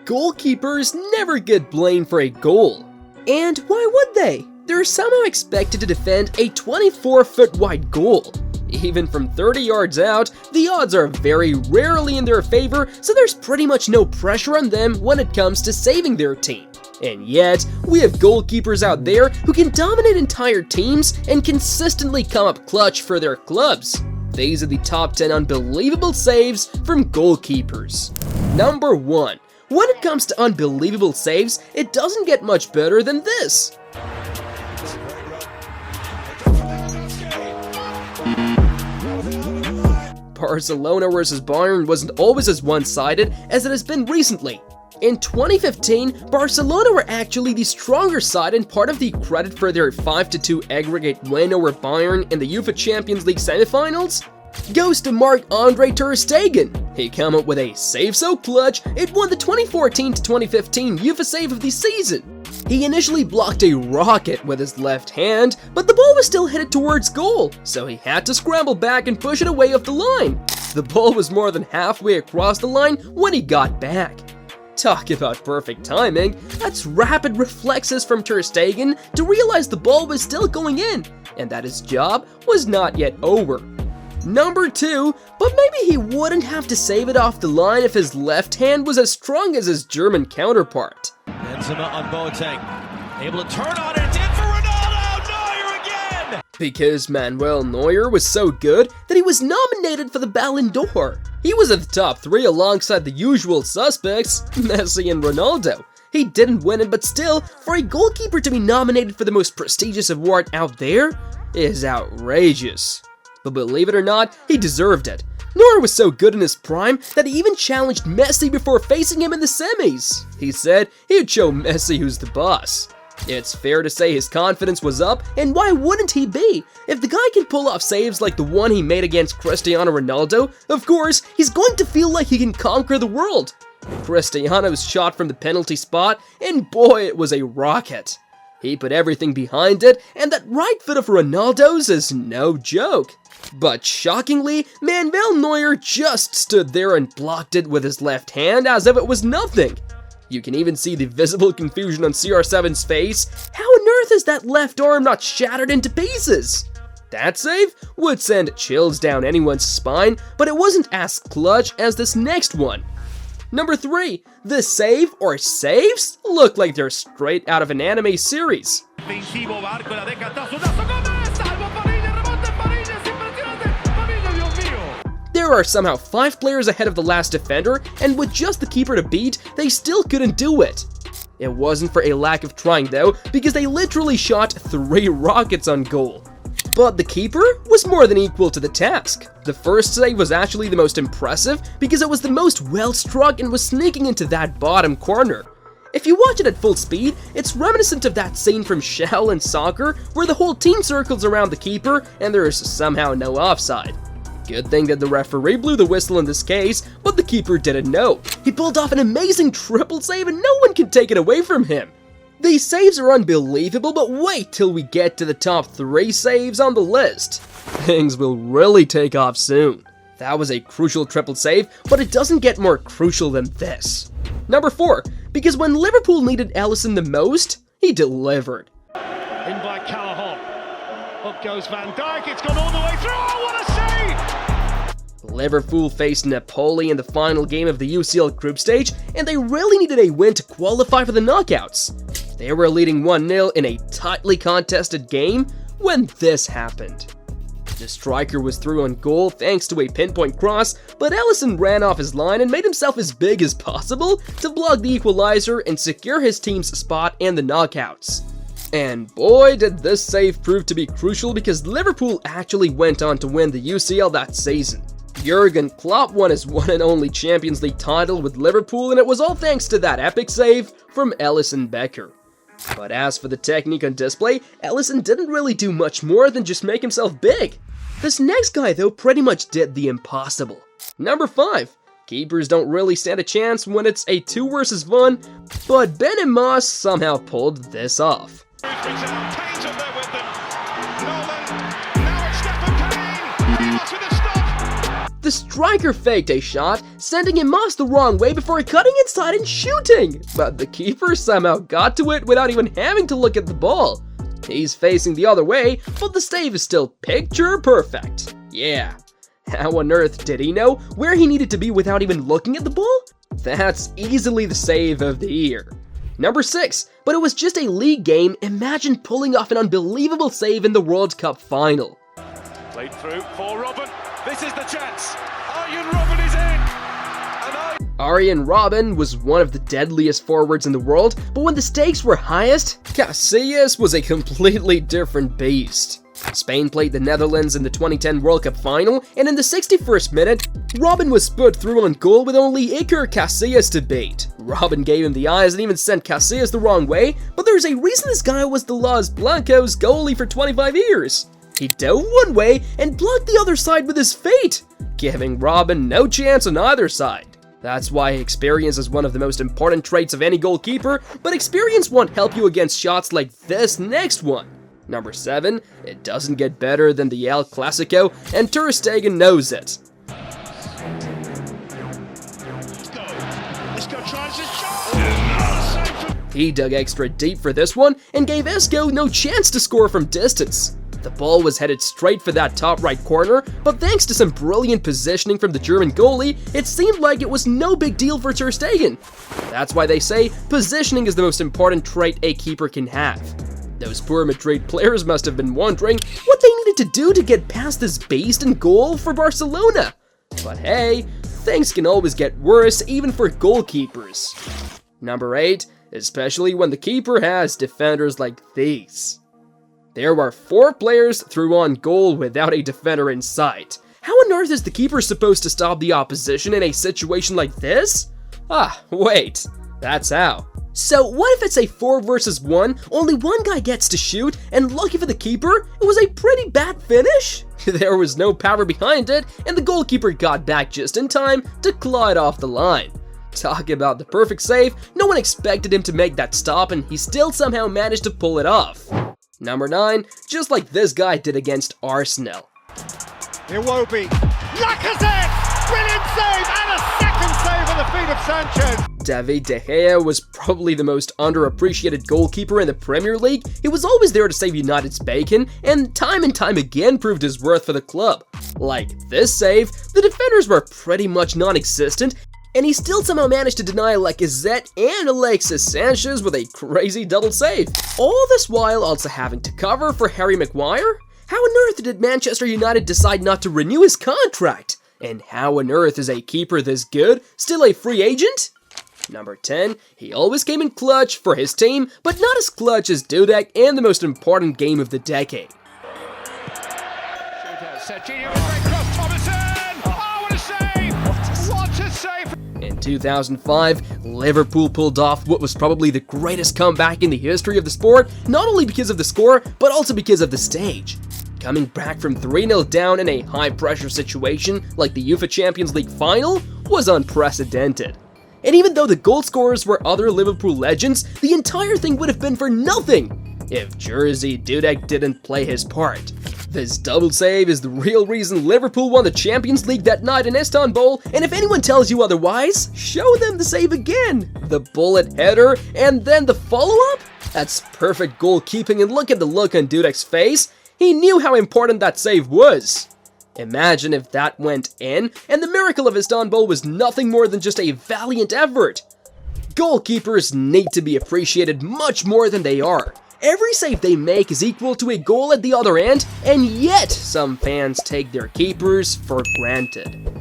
Goalkeepers never get blamed for a goal. And why would they? They're somehow expected to defend a 24-foot wide goal. Even from 30 yards out, the odds are very rarely in their favor, so there's pretty much no pressure on them when it comes to saving their team. And yet, we have goalkeepers out there who can dominate entire teams and consistently come up clutch for their clubs. These are the top 10 unbelievable saves from goalkeepers. Number 1. When it comes to unbelievable saves, it doesn't get much better than this. Barcelona vs Bayern wasn't always as one-sided as it has been recently. In 2015, Barcelona were actually the stronger side, and part of the credit for their 5-2 aggregate win over Bayern in the UEFAChampionsLeague semifinals goes to Marc-Andre TerStegen. He came up with a save so clutch, it won the 2014-2015 UEFA Save of the season. He initially blocked a rocket with his left hand, but the ball was still headed towards goal, so he had to scramble back and push it away off the line. The ball was more than halfway across the line when he got back. Talk about perfect timing, that's rapid reflexes from TerStegen to realize the ball was still going in, and that his job was not yet over. Number 2, but maybe he wouldn't have to save it off the line if his left hand was as strong as his German counterpart. Benzema on Boateng, able to turn on it, it's in for Ronaldo, Neuer again! Because Manuel Neuer was so good that he was nominated for the BallonDOr. He was at the top 3 alongside the usual suspects, Messi and Ronaldo. He didn't win it, but still, for a goalkeeper to be nominated for the most prestigious award out there is outrageous. But believe it or not, he deserved it. Neuer was so good in his prime that he even challenged Messi before facing him in the semis. He said he'd show Messi who's the boss. It's fair to say his confidence was up, and why wouldn't he be? If the guy can pull off saves like the one he made against Cristiano Ronaldo, of course, he's going to feel like he can conquer the world. Cristiano's shot from the penalty spot, and boy, it was a rocket. He put everything behind it, and that right foot of Ronaldo's is no joke. But shockingly, Manuel Neuer just stood there and blocked it with his left hand as if it was nothing. You can even see the visible confusion on CR7's face. How on earth is that left arm not shattered into pieces? That save would send chills down anyone's spine, but it wasn't as clutch as this next one. Number 3, the save or saves look like they're straight out of an anime series. There are somehow 5 players ahead of the last defender, and with just the keeper to beat, they still couldn't do it. It wasn't for a lack of trying though, because they literally shot 3 rockets on goal. But the keeper was more than equal to the task. The first save was actually the most impressive because it was the most well-struck and was sneaking into that bottom corner. If you watch it at full speed, it's reminiscent of that scene from Shell in soccer where the whole team circles around the keeper and there is somehow no offside. Good thing that the referee blew the whistle in this case, but the keeper didn't know. He pulled off an amazing triple save and no one can take it away from him. These saves are unbelievable, but wait till we get to the top 3 saves on the list. Things will really take off soon. That was a crucial triple save, but it doesn't get more crucial than this. Number 4, because when Liverpool needed Alisson the most, he delivered. In by Callahan. Up goes Van Dijk, it's gone all the way through, oh what a save! Liverpool faced Napoli in the final game of the UCL group stage, and they really needed a win to qualify for the knockouts. They were leading 1-0 in a tightly contested game when this happened. The striker was through on goal thanks to a pinpoint cross, but Alisson ran off his line and made himself as big as possible to block the equalizer and secure his team's spot in the knockouts. And boy did this save prove to be crucial because Liverpool actually went on to win the UCL that season. Jurgen Klopp won his one and only Champions League title with Liverpool, and it was all thanks to that epic save from Alisson Becker. But as for the technique on display, Alisson didn't really do much more than just make himself big. This next guy though pretty much did the impossible. Number 5. Keepers don't really stand a chance when it's a 2 versus 1, but Ben and Moss somehow pulled this off. The striker faked a shot, sending him off the wrong way before cutting inside and shooting, but the keeper somehow got to it without even having to look at the ball. He's facing the other way, but the save is still picture perfect. Yeah. How on earth did he know where he needed to be without even looking at the ball? That's easily the save of the year. Number 6, but it was just a league game. Imagine pulling off an unbelievable save in the World Cup final. Played through for Robin. This is the chance. Arjen Robben is in. Arjen Robben was one of the deadliest forwards in the world, but when the stakes were highest, Casillas was a completely different beast. Spain played the Netherlands in the 2010 World Cup final, and in the 61st minute, Robben was put through on goal with only Iker Casillas to beat. Robben gave him the eyes and even sent Casillas the wrong way, but there's a reason this guy was the Los Blancos goalie for 25 years. He dove one way and blocked the other side with his feet, giving Robben no chance on either side. That's why experience is one of the most important traits of any goalkeeper, but experience won't help you against shots like this next one. Number 7, it doesn't get better than the El Clasico, and TerStegen knows it. He dug extra deep for this one, and gave Isco no chance to score from distance. The ball was headed straight for that top right corner, but thanks to some brilliant positioning from the German goalie, it seemed like it was no big deal for TerStegen. That's why they say positioning is the most important trait a keeper can have. Those poor Madrid players must have been wondering what they needed to do to get past this beast in goal for Barcelona. But hey, things can always get worse even for goalkeepers. Number 8, especially when the keeper has defenders like these. There were 4 players through on goal without a defender in sight. How on earth is the keeper supposed to stop the opposition in a situation like this? Ah, wait, that's how. So what if it's a 4 versus 1, only one guy gets to shoot, and lucky for the keeper, it was a pretty bad finish? There was no power behind it, and the goalkeeper got back just in time to claw it off the line. Talk about the perfect save, no one expected him to make that stop, and he still somehow managed to pull it off. Number 9, just like this guy did against Arsenal. Iwobi, Lacazette, brilliant save, and a second save at the feet of Sanchez. David De Gea was probably the most underappreciated goalkeeper in the Premier League. He was always there to save United's bacon, and time again proved his worth for the club. Like this save, the defenders were pretty much non-existent, and he still somehow managed to deny Lacazette and Alexis Sanchez with a crazy double save. All this while also having to cover for Harry Maguire? How on earth did Manchester United decide not to renew his contract? And how on earth is a keeper this good still a free agent? Number 10, he always came in clutch for his team, but not as clutch as Dudek in the most important game of the decade. In 2005, Liverpool pulled off what was probably the greatest comeback in the history of the sport, not only because of the score, but also because of the stage. Coming back from 3-0 down in a high-pressure situation like the UEFAChampionsLeague final was unprecedented. And even though the goal scorers were other Liverpool legends, the entire thing would have been for nothing if Jerzy Dudek didn't play his part. This double save is the real reason Liverpool won the Champions League that night in Istanbul, and if anyone tells you otherwise, show them the save again. The bullet header, and then the follow-up? That's perfect goalkeeping, and look at the look on Dudek's face. He knew how important that save was. Imagine if that went in, and the miracle of Istanbul was nothing more than just a valiant effort. Goalkeepers need to be appreciated much more than they are. Every save they make is equal to a goal at the other end, and yet some fans take their keepers for granted.